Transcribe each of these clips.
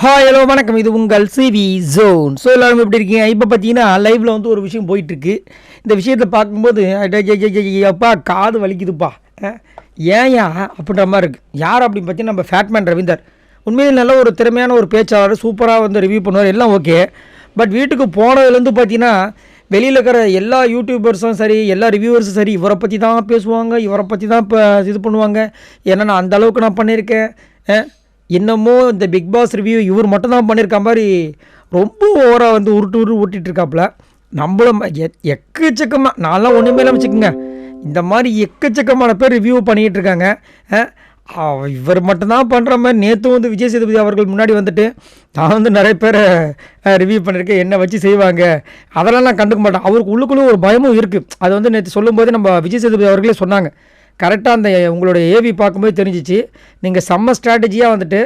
Hi hello வணக்கம். இது உங்கள் சிவி ஜோன். ஸோ எல்லோரும் எப்படி இருக்கீங்க? இப்போ பார்த்தீங்கன்னா லைவில் வந்து ஒரு விஷயம் போயிட்டுருக்கு. இந்த விஷயத்தை பார்க்கும்போது அப்பா காது வலிக்குதுப்பா, ஏன்யா அப்படின்ற மாதிரி இருக்குது. யார் அப்படின்னு பார்த்தீங்கன்னா நம்ம ஃபேட்மேன் ரவீந்தர். உண்மையில் நல்ல ஒரு திறமையான ஒரு பேச்சாளர், சூப்பராக வந்து ரிவ்யூ பண்ணுவார், எல்லாம் ஓகே. பட் வீட்டுக்கு போனதுலேருந்து பார்த்தீங்கன்னா வெளியில் இருக்கிற எல்லா யூடியூபர்ஸும் சரி, எல்லா ரிவ்யூவர்ஸும் சரி, இவரை பற்றி தான் பேசுவாங்க, இவரை பற்றி தான் இப்போ இது பண்ணுவாங்க. ஏன்னா நான் அந்தளவுக்கு நான் பண்ணியிருக்கேன், இன்னமும் இந்த பிக் பாஸ் ரிவ்யூ இவர் மட்டும் தான் பண்ணியிருக்க மாதிரி ரொம்ப ஓவராக வந்து ஊட்டிகிட்டு இருக்காப்புல. நம்மளும் எக்கச்சக்கமாக நான்லாம் ஒன்றுமே இல்லாமல் வச்சுக்கோங்க, இந்த மாதிரி எக்கச்சக்கமான பேர் ரிவ்யூ பண்ணிக்கிட்டு இருக்காங்க. இவர் மட்டும்தான் பண்ணுற மாதிரி நேற்று வந்து விஜய் சேதுபதி அவர்கள் முன்னாடி வந்துட்டு நான் வந்து நிறைய பேரை ரிவ்யூ பண்ணியிருக்கேன், என்னை வச்சு செய்வாங்க, அதெல்லாம் நான் கண்டுக்க மாட்டேன். அவருக்கு உள்ளுக்குள்ளே ஒரு பயமும் இருக்குது. அது வந்து நேற்று சொல்லும்போது நம்ம விஜய் சேதுபதி அவர்களே சொன்னாங்க. கரெக்டாக அந்த உங்களோட ஏவி பார்க்கும்போது தெரிஞ்சிச்சு, நீங்கள் செம்ம ஸ்ட்ராட்டஜியாக வந்துட்டு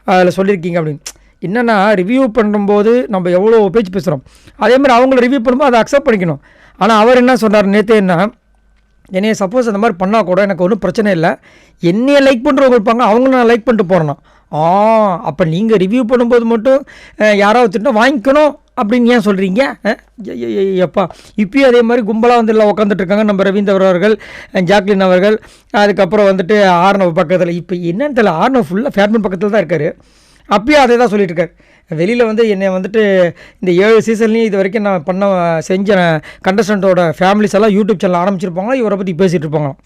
அதில் சொல்லியிருக்கீங்க அப்படின்னு. என்னென்னா ரிவ்யூ பண்ணும்போது நம்ம எவ்வளோ பேச்சு பேசுகிறோம், அதேமாதிரி அவங்கள ரிவ்யூ பண்ணும்போது அதை அக்செப்ட் பண்ணிக்கணும். ஆனால் அவர் என்ன சொன்னார் நேற்று, என்னைய சப்போஸ் அந்த மாதிரி பண்ணால் கூட எனக்கு ஒன்றும் பிரச்சனை இல்லை, என்னையை லைக் பண்ணுறவங்க இருப்பாங்க, அவங்கள நான் லைக் பண்ணிட்டு போகிறேன்னா. அப்போ நீங்கள் ரிவ்யூ பண்ணும்போது மட்டும் யாராவது திட்டம் வாங்கிக்கணும் அப்படின்னு ஏன் சொல்கிறீங்க? எப்பா இப்போயும் அதே மாதிரி கும்பலாக வந்து எல்லாம் உட்காந்துட்ருக்காங்க. நம்ம ரவீந்தர் அவர்கள், ஜாக்லின் அவர்கள், அதுக்கப்புறம் வந்துட்டு ஆர்னவ் பக்கத்தில். இப்போ என்னன்னு தெரியல, ஆர்னவ் ஃபுல்லாக ஃபேட்மேன் பக்கத்தில் தான் இருக்கார். அப்பயும் அதே தான் சொல்லிட்டு இருக்கார். வெளியில் வந்து என்னை வந்துட்டு இந்த 7 சீசன்லேயும் இது வரைக்கும் நான் செஞ்ச கண்டஸ்டண்ட்டோட ஃபேமிலிஸ் எல்லாம் யூடியூப் சேனல் ஆரம்பிச்சிருப்பாங்களா, இவரை பற்றி பேசிகிட்டு இருப்பாங்களாம்.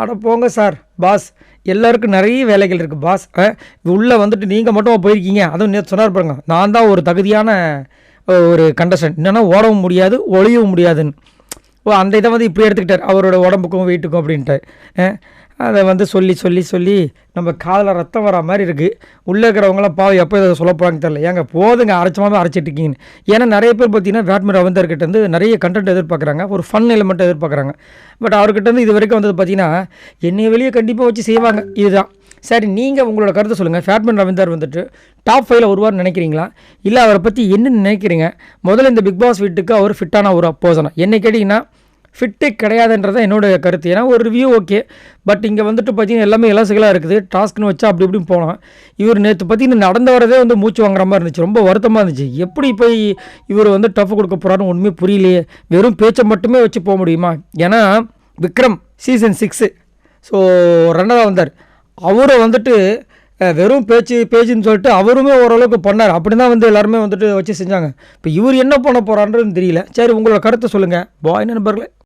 அட போங்க சார் பாஸ், எல்லாருக்கும் நிறைய வேலைகள் இருக்குது பாஸ். உள்ளே வந்துட்டு நீங்கள் மட்டும் போயிருக்கீங்க. அதுவும் நேற்று சொன்னார் பாருங்க, நான் தான் ஒரு தகுதியான ஒரு கண்டஸ்டன்ட், என்னென்னா ஓடவும் முடியாது ஒளியவும் முடியாதுன்னு. அந்த இதை வந்து இப்படி எடுத்துக்கிட்டார், அவரோட உடம்புக்கும் வெயிட்டுக்கும் அப்படின்ட்டு. அதை வந்து சொல்லி நம்ம காதில் ரத்தம் வர மாதிரி இருக்குது. உள்ளே இருக்கிறவங்களாம் பாவம் எப்போ இதை சொல்ல போகிறாங்க தெரில. ஏங்க போதுங்க, அரைச்சமாகவே அரைச்சிட்டு இருக்கீங்கன்னு. ஏன்னா நிறைய பேர் பார்த்தீங்கன்னா ஃபேட்மேன் ரவீந்தர்கிட்ட வந்து நிறைய கண்டென்ட் எதிர்பார்க்குறாங்க, ஒரு ஃபன் எலிமெண்ட் எதிர்பார்க்குறாங்க. பட் அவர்கிட்ட வந்து இது வரைக்கும் வந்தது பார்த்தீங்கன்னா என்னைய வெளியே கண்டிப்பாக வச்சு செய்வாங்க, இதுதான். சரி, நீங்கள் உங்களோட கருத்தை சொல்லுங்கள். ஃபேட்மேன் ரவீந்தர் வந்துட்டு டாப் 5ல் வருவார்னு நினைக்கிறீங்களா, இல்லை அவரை பற்றி என்ன நினைக்கிறீங்க? முதல்ல இந்த பிக் பாஸ் வீட்டுக்கு அவர் ஃபிட்டான ஒரு அப்போசனா? என்ன கேட்டிங்கன்னா ஃபிட்டு கிடையாதுன்றதான் என்னோடய கருத்து. ஏன்னா ஒரு ரிவ்யூ ஓகே, பட் இங்கே வந்துட்டு பார்த்தீங்கன்னா எல்லாமே இலசுகளாக இருக்குது. டாஸ்க்னு வச்சா அப்படி இப்படின்னு போனோம். இவர் நேற்று பார்த்தீங்கன்னா நடந்து வரதே வந்து மூச்சு வாங்குற மாதிரி இருந்துச்சு, ரொம்ப வருத்தமாக இருந்துச்சு. எப்படி போய் இவர் வந்து டஃப் கொடுக்க போகிறான்னு ஒன்றுமே புரியலையே. வெறும் பேச்சை மட்டுமே வச்சு போக முடியுமா? ஏன்னா விக்ரம் சீசன் 6 ஸோ 2ஆக வந்தார். அவரை வந்துட்டு வெறும் பேச்சுன்னு சொல்லிட்டு அவருமே ஓரளவுக்கு பண்ணார். அப்படி தான் வந்து எல்லாருமே வந்துட்டு வச்சு செஞ்சாங்க. இப்போ இவர் என்ன பண்ண போகிறான்றதுன்னு தெரியல. சரி, உங்களோட கருத்தை சொல்லுங்கள் பாய் நண்பர்களே.